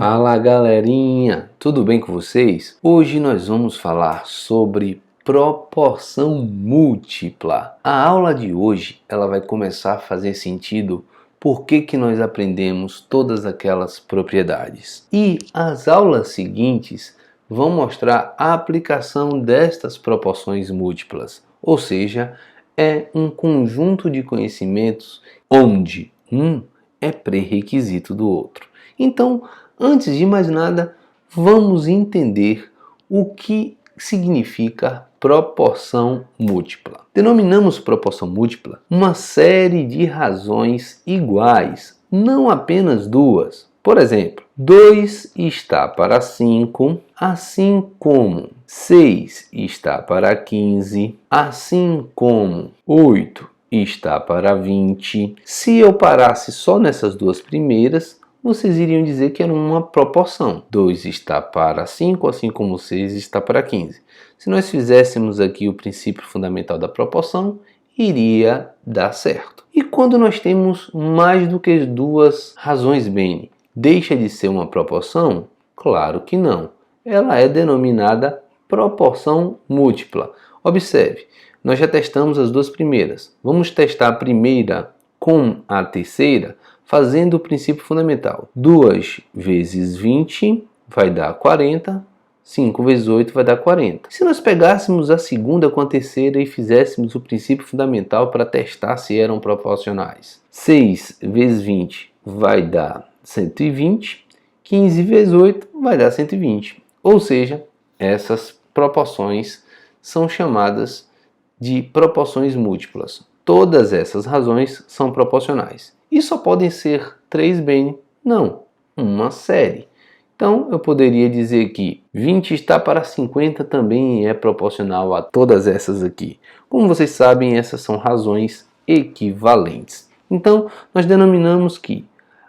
Fala galerinha, tudo bem com vocês? Hoje nós vamos falar sobre proporção múltipla. A aula de hoje ela vai começar a fazer sentido por que nós aprendemos todas aquelas propriedades. E as aulas seguintes vão mostrar a aplicação destas proporções múltiplas, ou seja, é um conjunto de conhecimentos onde um é pré-requisito do outro. Então, antes de mais nada, vamos entender o que significa proporção múltipla. Denominamos proporção múltipla uma série de razões iguais, não apenas duas. Por exemplo, 2 está para 5, assim como 6 está para 15, assim como 8 está para 20. Se eu parasse só nessas duas primeiras, vocês iriam dizer que era uma proporção. 2 está para 5, assim como 6 está para 15. Se nós fizéssemos aqui o princípio fundamental da proporção, iria dar certo. E quando nós temos mais do que duas razões bem, deixa de ser uma proporção? Claro que não. Ela é denominada proporção múltipla. Observe, nós já testamos as duas primeiras. Vamos testar a primeira com a terceira, fazendo o princípio fundamental. 2 vezes 20 vai dar 40, 5 vezes 8 vai dar 40. Se nós pegássemos a segunda com a terceira e fizéssemos o princípio fundamental para testar se eram proporcionais. 6 vezes 20 vai dar 120, 15 vezes 8 vai dar 120. Ou seja, essas proporções são chamadas de proporções múltiplas. Todas essas razões são proporcionais. E só podem ser 3 bem? Não, uma série. Então eu poderia dizer que 20 está para 50 também é proporcional a todas essas aqui. Como vocês sabem, essas são razões equivalentes. Então nós denominamos que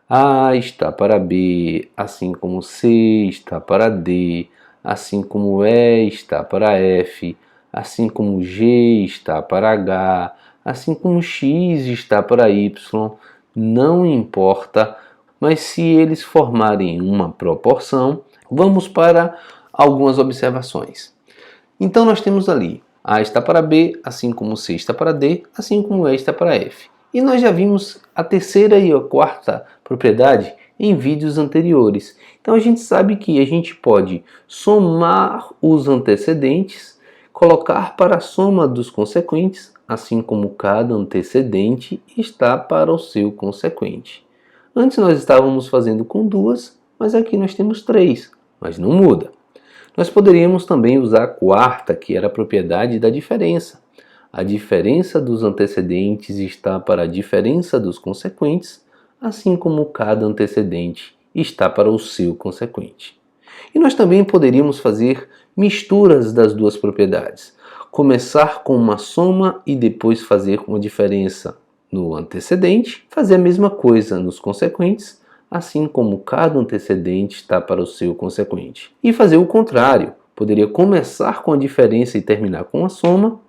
A está para B, assim como C está para D, assim como E está para F, assim como G está para H, assim como X está para Y, não importa, mas se eles formarem uma proporção, vamos para algumas observações. Então nós temos ali A está para B, assim como C está para D, assim como E está para F. E nós já vimos a terceira e a quarta propriedade em vídeos anteriores. Então a gente sabe que a gente pode somar os antecedentes, colocar para a soma dos consequentes, assim como cada antecedente está para o seu consequente. Antes nós estávamos fazendo com duas, mas aqui nós temos 3, mas não muda. Nós poderíamos também usar a quarta, que era a propriedade da diferença. A diferença dos antecedentes está para a diferença dos consequentes, assim como cada antecedente está para o seu consequente. E nós também poderíamos fazer misturas das duas propriedades. Começar com uma soma e depois fazer uma diferença no antecedente, fazer a mesma coisa nos consequentes, assim como cada antecedente está para o seu consequente. E fazer o contrário, poderia começar com a diferença e terminar com a soma,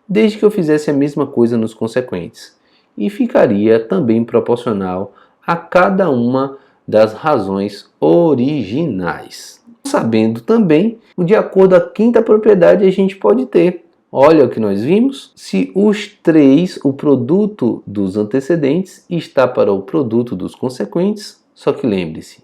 desde que eu fizesse a mesma coisa nos consequentes. E ficaria também proporcional a cada uma das razões originais. Sabendo também, de acordo com a quinta propriedade, a gente pode ter. Olha o que nós vimos. Se os 3, o produto dos antecedentes, está para o produto dos consequentes, só que lembre-se,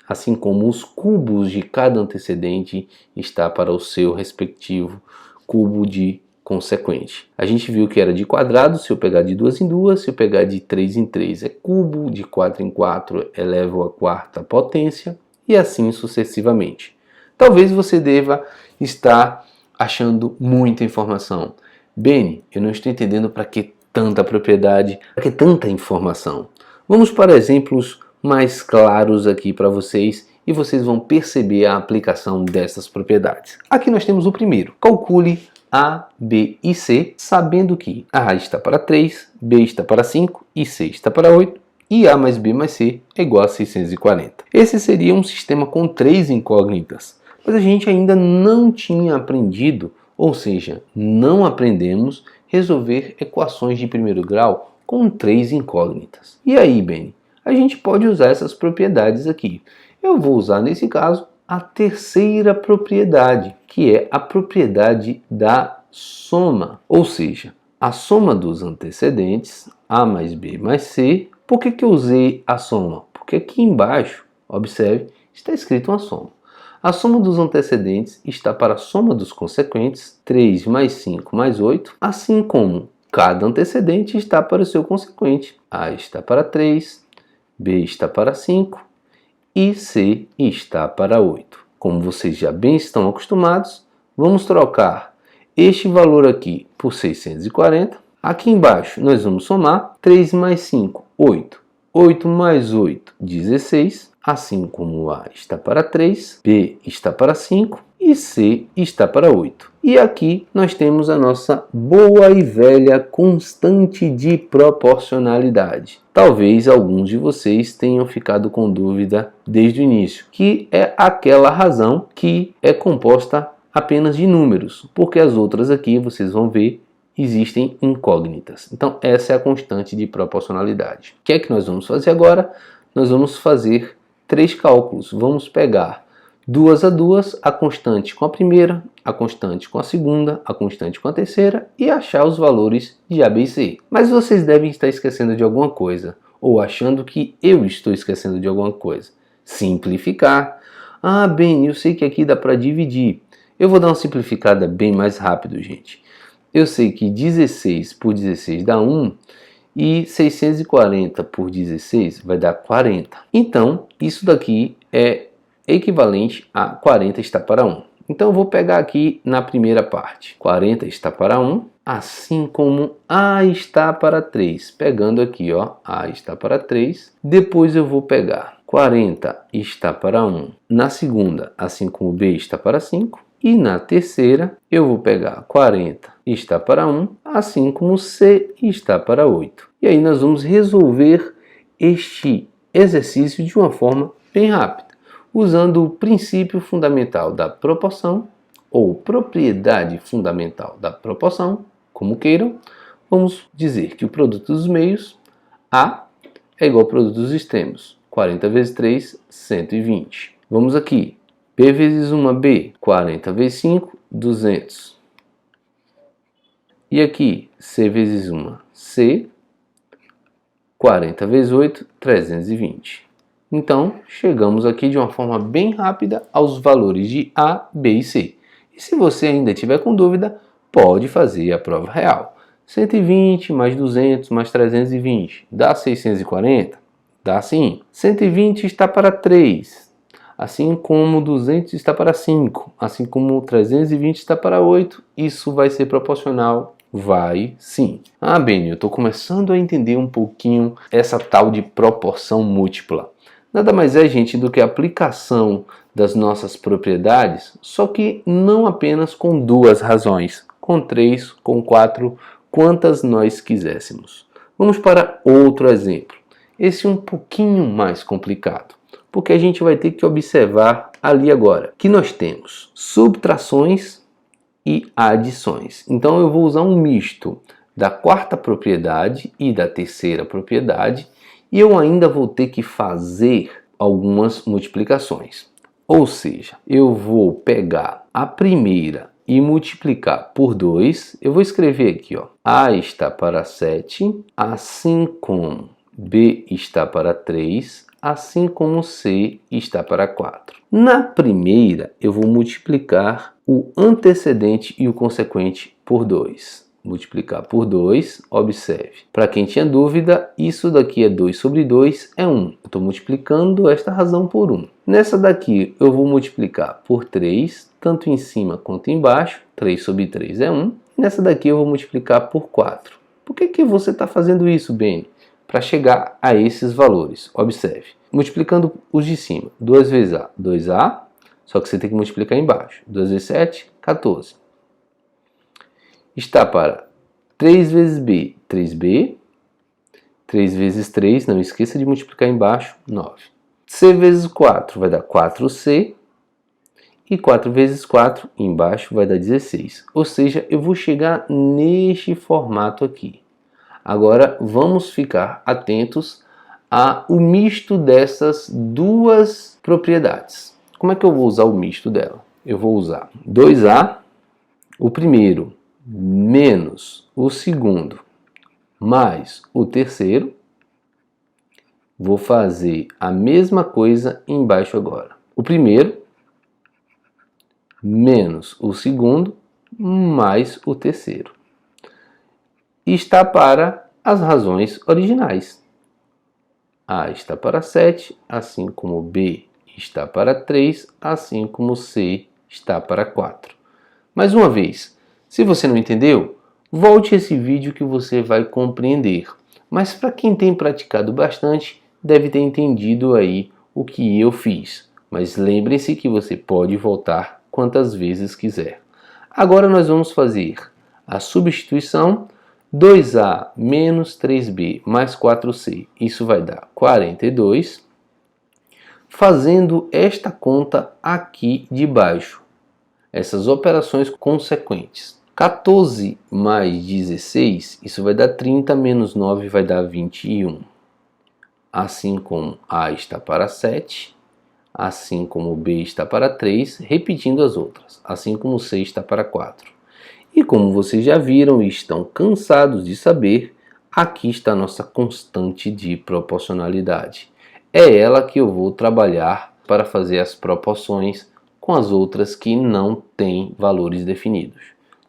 assim como os cubos de cada antecedente está para o seu respectivo cubo de consequente. A gente viu que era de quadrado, se eu pegar de 2 em 2, se eu pegar de 3 em 3 é cubo, de 4 em 4 elevo a quarta potência e assim sucessivamente. Talvez você deva estar achando muita informação. Beni, eu não estou entendendo para que tanta propriedade, para que tanta informação. Vamos para exemplos mais claros aqui para vocês e vocês vão perceber a aplicação dessas propriedades. Aqui nós temos o primeiro. Calcule A, B e C, sabendo que A está para 3, B está para 5 e C está para 8, e A mais B mais C é igual a 640. Esse seria um sistema com 3 incógnitas, mas a gente ainda não tinha aprendido, ou seja, não aprendemos resolver equações de primeiro grau com 3 incógnitas. E aí, Beni, a gente pode usar essas propriedades aqui. Eu vou usar, nesse caso, a terceira propriedade, que é a propriedade da soma. Ou seja, a soma dos antecedentes, A mais B mais C. Por que eu usei a soma? Porque aqui embaixo, observe, está escrito uma soma. A soma dos antecedentes está para a soma dos consequentes, 3 mais 5 mais 8, assim como cada antecedente está para o seu consequente. A está para 3, B está para 5 e C está para 8. Como vocês já bem estão acostumados, vamos trocar este valor aqui por 640. Aqui embaixo nós vamos somar 3 mais 5, 8. 8 mais 8, 16. Assim como A está para 3, B está para 5 e C está para 8. E aqui nós temos a nossa boa e velha constante de proporcionalidade. Talvez alguns de vocês tenham ficado com dúvida desde o início, que é aquela razão que é composta apenas de números, porque as outras aqui vocês vão ver existem incógnitas. Então essa é a constante de proporcionalidade. O que é que nós vamos fazer agora? Nós vamos fazer 3 cálculos. Vamos pegar 2 a 2, a constante com a primeira, a constante com a segunda, a constante com a terceira e achar os valores de A, B e C. Mas vocês devem estar esquecendo de alguma coisa, ou achando que eu estou esquecendo de alguma coisa. Simplificar. Ah, bem, eu sei que aqui dá para dividir. Eu vou dar uma simplificada bem mais rápido, gente. Eu sei que 16 por 16 dá 1 e 640 por 16 vai dar 40. Então, isso daqui é equivalente a 40 está para 1. Então, eu vou pegar aqui na primeira parte. 40 está para 1, assim como A está para 3. Pegando aqui, ó, A está para 3. Depois eu vou pegar 40 está para 1 na segunda, assim como B está para 5. E na terceira, eu vou pegar 40 está para 1, assim como C está para 8. E aí nós vamos resolver este exercício de uma forma bem rápida, usando o princípio fundamental da proporção, ou propriedade fundamental da proporção, como queiram. Vamos dizer que o produto dos meios, A, é igual ao produto dos extremos. 40 vezes 3, 120. Vamos aqui. B vezes 1, B, 40 vezes 5, 200. E aqui, C vezes 1, C, 40 vezes 8, 320. Então, chegamos aqui de uma forma bem rápida aos valores de A, B e C. E se você ainda tiver com dúvida, pode fazer a prova real. 120 mais 200 mais 320 dá 640? Dá sim. 120 está para 3. Assim como 200 está para 5, assim como 320 está para 8, isso vai ser proporcional? Vai sim. Ah, bem, eu estou começando a entender um pouquinho essa tal de proporção múltipla. Nada mais é, gente, do que a aplicação das nossas propriedades, só que não apenas com 2 razões, com 3, com 4, quantas nós quiséssemos. Vamos para outro exemplo. Esse é um pouquinho mais complicado, porque a gente vai ter que observar ali agora que nós temos subtrações e adições. Então eu vou usar um misto da quarta propriedade e da terceira propriedade e eu ainda vou ter que fazer algumas multiplicações. Ou seja, eu vou pegar a primeira e multiplicar por 2. Eu vou escrever aqui, ó, A está para 7, assim como B está para 3, assim como C está para 4. Na primeira, eu vou multiplicar o antecedente e o consequente por 2. Multiplicar por 2, observe. Para quem tinha dúvida, isso daqui é 2 sobre 2, é 1. Eu estou multiplicando esta razão por 1. Nessa daqui, eu vou multiplicar por 3, tanto em cima quanto embaixo. 3 sobre 3 é 1. Nessa daqui, eu vou multiplicar por 4. Por que você está fazendo isso, Ben? Para chegar a esses valores. Observe. Multiplicando os de cima. 2 vezes A, 2A. Só que você tem que multiplicar embaixo. 2 vezes 7, 14. Está para 3 vezes B, 3B. 3 vezes 3, não esqueça de multiplicar embaixo, 9. C vezes 4 vai dar 4C. E 4 vezes 4 embaixo vai dar 16. Ou seja, eu vou chegar neste formato aqui. Agora, vamos ficar atentos o misto dessas duas propriedades. Como é que eu vou usar o misto dela? Eu vou usar 2A, o primeiro, menos o segundo, mais o terceiro. Vou fazer a mesma coisa embaixo agora. O primeiro, menos o segundo, mais o terceiro. Está para as razões originais. A está para 7, assim como B está para 3, assim como C está para 4. Mais uma vez, se você não entendeu, volte esse vídeo que você vai compreender. Mas para quem tem praticado bastante, deve ter entendido aí o que eu fiz. Mas lembre-se que você pode voltar quantas vezes quiser. Agora nós vamos fazer a substituição. 2A menos 3B mais 4C, isso vai dar 42. Fazendo esta conta aqui de baixo, essas operações consequentes. 14 mais 16, isso vai dar 30, menos 9 vai dar 21. Assim como A está para 7, assim como B está para 3, repetindo as outras, assim como C está para 4. E como vocês já viram e estão cansados de saber, aqui está a nossa constante de proporcionalidade. É ela que eu vou trabalhar para fazer as proporções com as outras que não têm valores definidos.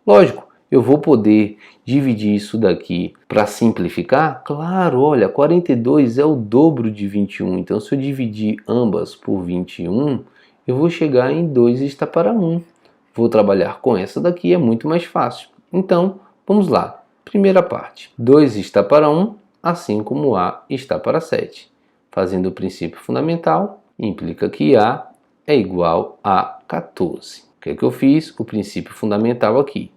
Lógico, eu vou poder dividir isso daqui para simplificar? Claro, olha, 42 é o dobro de 21, então se eu dividir ambas por 21, eu vou chegar em 2 está para 1. Vou trabalhar com essa daqui, é muito mais fácil. Então, vamos lá. Primeira parte. 2 está para 1, assim como A está para 7. Fazendo o princípio fundamental, implica que A é igual a 14. O que é que eu fiz? O princípio fundamental aqui.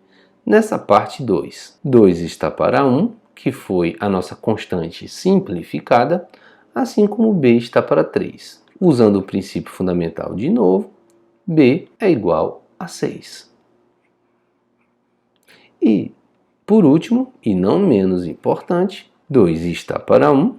Nessa parte 2. 2 está para 1, que foi a nossa constante simplificada, assim como B está para 3. Usando o princípio fundamental de novo, B é igual a 6. E, por último, e não menos importante, 2 está para 1,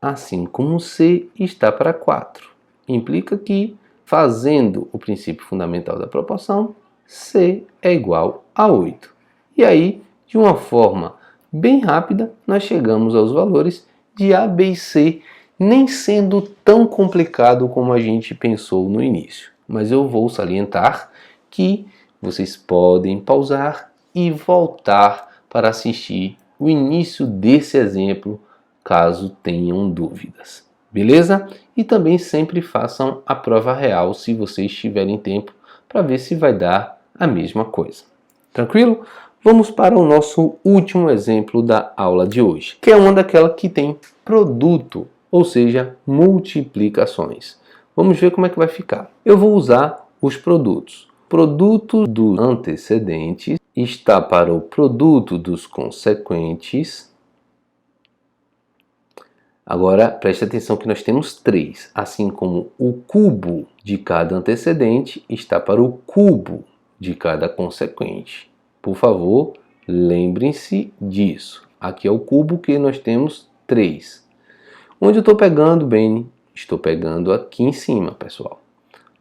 assim como C está para 4. Implica que, fazendo o princípio fundamental da proporção, C é igual a 8. E aí, de uma forma bem rápida, nós chegamos aos valores de A, B e C, nem sendo tão complicado como a gente pensou no início. Mas eu vou salientar que vocês podem pausar e voltar para assistir o início desse exemplo, caso tenham dúvidas. Beleza? E também sempre façam a prova real se vocês tiverem tempo para ver se vai dar a mesma coisa. Tranquilo? Vamos para o nosso último exemplo da aula de hoje, que é uma daquela que tem produto, ou seja, multiplicações. Vamos ver como é que vai ficar. Eu vou usar os produtos. Produto dos antecedentes está para o produto dos consequentes. Agora, preste atenção que nós temos 3, assim como o cubo de cada antecedente está para o cubo de cada consequente. Por favor, lembrem-se disso. Aqui é o cubo que nós temos 3. Onde eu estou pegando, bem, estou pegando aqui em cima, pessoal.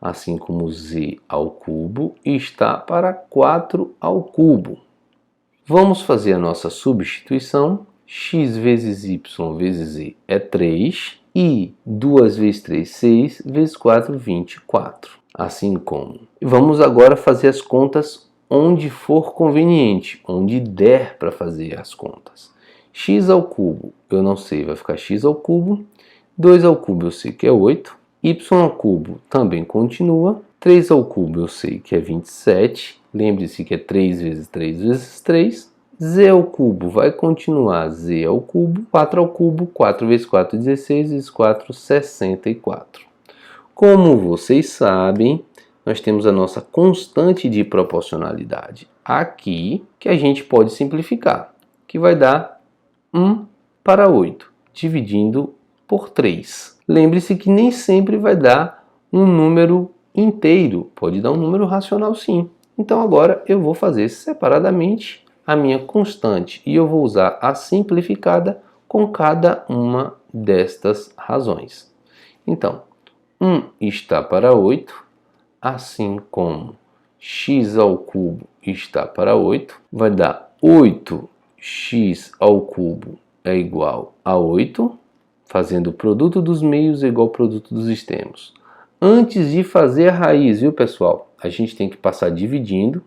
Assim como z ao cubo está para 4 ao cubo. Vamos fazer a nossa substituição. X vezes y vezes z é 3. E 2 vezes 3, 6. Vezes 4, 24. Assim como. Vamos agora fazer as contas onde for conveniente, onde der para fazer as contas. X ao cubo, eu não sei, vai ficar x ao cubo. 2 ao cubo eu sei que é 8. Y ao cubo também continua. 3 ao cubo eu sei que é 27. Lembre-se que é 3 vezes 3 vezes 3. Z ao cubo vai continuar z ao cubo. 4 ao cubo, 4 vezes 4, 16. Vezes 4, 64. Como vocês sabem, nós temos a nossa constante de proporcionalidade aqui, que a gente pode simplificar, que vai dar 1 para 8, dividindo por 3. Lembre-se que nem sempre vai dar um número inteiro, pode dar um número racional sim. Então agora eu vou fazer separadamente a minha constante e eu vou usar a simplificada com cada uma destas razões. Então, 1 está para 8, assim como x ao cubo está para 8, vai dar 8x ao cubo é igual a 8, fazendo o produto dos meios igual ao produto dos extremos. Antes de fazer a raiz, viu pessoal? A gente tem que passar dividindo.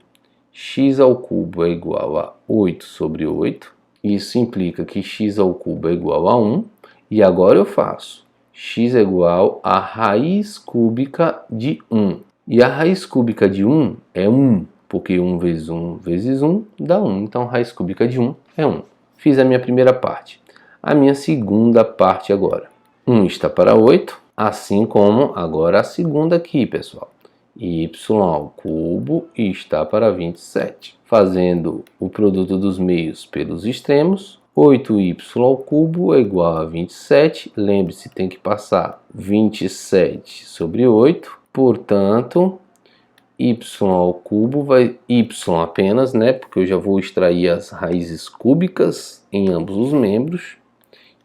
X ao cubo é igual a 8 sobre 8. Isso implica que x ao cubo é igual a 1. E agora eu faço x é igual a raiz cúbica de 1. E a raiz cúbica de 1 é 1, porque 1 vezes 1 vezes 1 dá 1. Então, a raiz cúbica de 1 é 1. Fiz a minha primeira parte. A minha segunda parte agora. 1 está para 8, assim como agora a segunda aqui, pessoal. Y ao cubo está para 27. Fazendo o produto dos meios pelos extremos, 8y ao cubo é igual a 27. Lembre-se, tem que passar 27 sobre 8. Portanto, y ao cubo vai y apenas, né? Porque eu já vou extrair as raízes cúbicas em ambos os membros.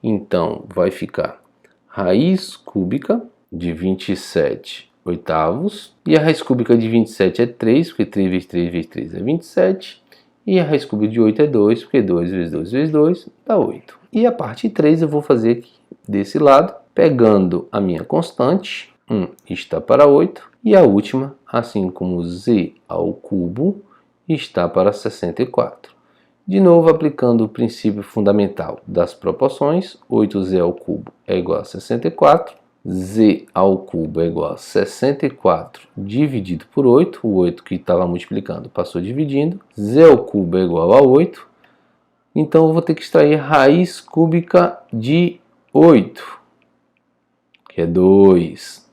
Então, vai ficar raiz cúbica de 27 oitavos. E a raiz cúbica de 27 é 3, porque 3 vezes 3 vezes 3 é 27. E a raiz cúbica de 8 é 2, porque 2 vezes 2 vezes 2 dá 8. E a parte 3 eu vou fazer aqui desse lado, pegando a minha constante, 1 está para 8. E a última, assim como z ao cubo, está para 64. De novo, aplicando o princípio fundamental das proporções, 8z ao cubo é igual a 64. Z ao cubo é igual a 64 dividido por 8. O 8 que estava multiplicando passou dividindo. Z ao cubo é igual a 8. Então, eu vou ter que extrair raiz cúbica de 8, que é 2.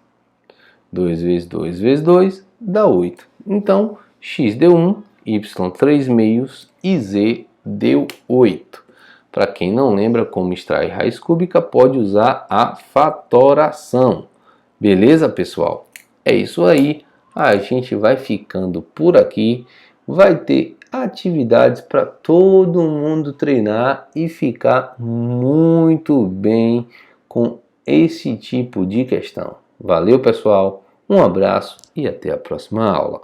2 vezes 2 vezes 2 dá 8. Então, x deu 1, y 3 meios e z deu 8. Para quem não lembra como extrair raiz cúbica, pode usar a fatoração. Beleza, pessoal? É isso aí. A gente vai ficando por aqui. Vai ter atividades para todo mundo treinar e ficar muito bem com esse tipo de questão. Valeu, pessoal. Um abraço e até a próxima aula.